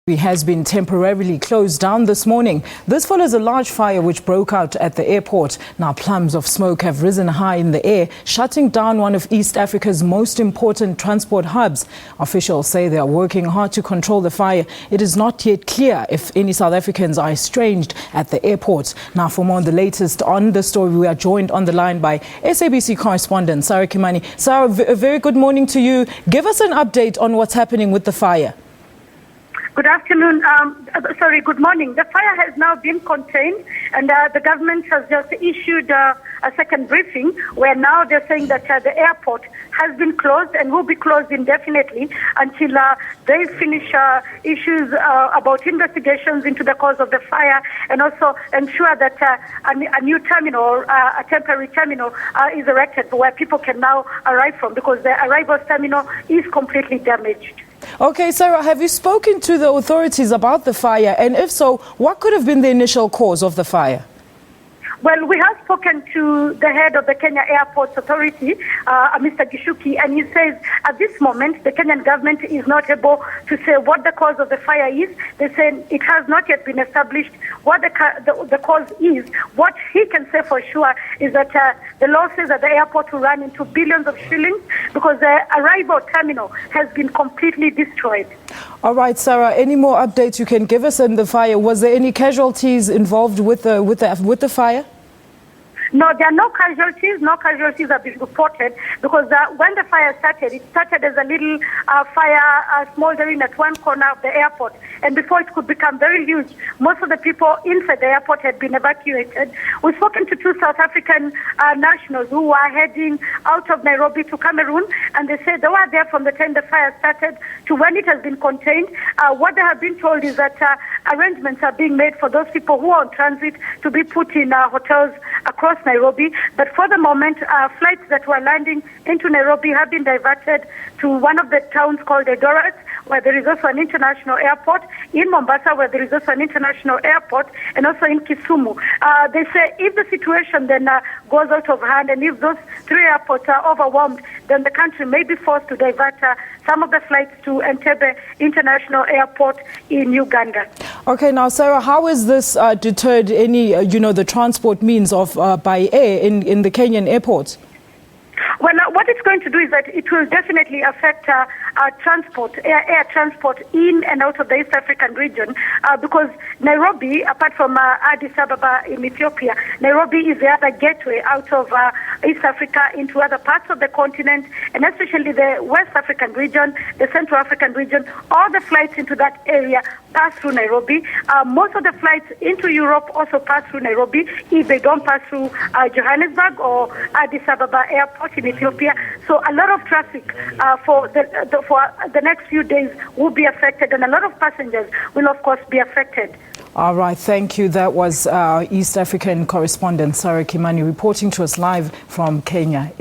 Has been temporarily closed down this morning. This follows a large fire which broke out at the airport. Now plumes of smoke have risen high in the air, shutting down one of East Africa's most important transport hubs. Officials say they are working hard to control the fire. It is not yet clear if any South Africans are estranged at the airport. Now for more on the latest on the story, we are joined on the line by SABC correspondent Sarah Kimani. Sarah, a very good morning to you. Give us an update on what's happening with the fire. Good afternoon. Good morning. The fire has now been contained, and the government has just issued a second briefing where now they're saying that the airport has been closed and will be closed indefinitely until they finish issues about investigations into the cause of the fire, and also ensure that a new terminal, a temporary terminal, is erected where people can now arrive from, because the arrivals terminal is completely damaged. Okay, Sarah, have you spoken to the authorities about the fire? And if so, what could have been the initial cause of the fire? Well, we have spoken to the head of the Kenya Airports Authority, Mr. Gishuki, and he says at this moment the Kenyan government is not able to say what the cause of the fire is. They say it has not yet been established what the cause is. What he can say for sure is that the losses at the airport will run into billions of shillings because the arrival terminal has been completely destroyed. All right, Sarah, any more updates you can give us on the fire? Was there any casualties involved with the fire? No, there are no casualties. No casualties have been reported because when the fire started, it started as a little fire smoldering at one corner of the airport. And before it could become very huge, most of the people inside the airport had been evacuated. We've spoken to two South African nationals who were heading out of Nairobi to Cameroon, and they said they were there from the time the fire started to when it has been contained. What they have been told is that arrangements are being made for those people who are on transit to be put in hotels across Nairobi, but for the moment, flights that were landing into Nairobi have been diverted to one of the towns called Eldoret, where there is also an international airport, in Mombasa, where there is also an international airport, and also in Kisumu. They say if the situation then goes out of hand, and if those three airports are overwhelmed, then the country may be forced to divert some of the flights to Entebbe International Airport in Uganda. Okay, now, Sarah, how is this deterred any, the transport means of by air in the Kenyan airports? Well, what it's going to do is that it will definitely affect air transport in and out of the East African region, because Nairobi, apart from Addis Ababa in Ethiopia, Nairobi is the other gateway out of East Africa into other parts of the continent, and especially the West African region, the Central African region. All the flights into that area pass through Nairobi. Most of the flights into Europe also pass through Nairobi if they don't pass through Johannesburg or Addis Ababa Airport in Ethiopia. So a lot of traffic for the next few days will be affected, and a lot of passengers will, of course, be affected. All right, thank you. That was East African correspondent Sarah Kimani reporting to us live from Kenya.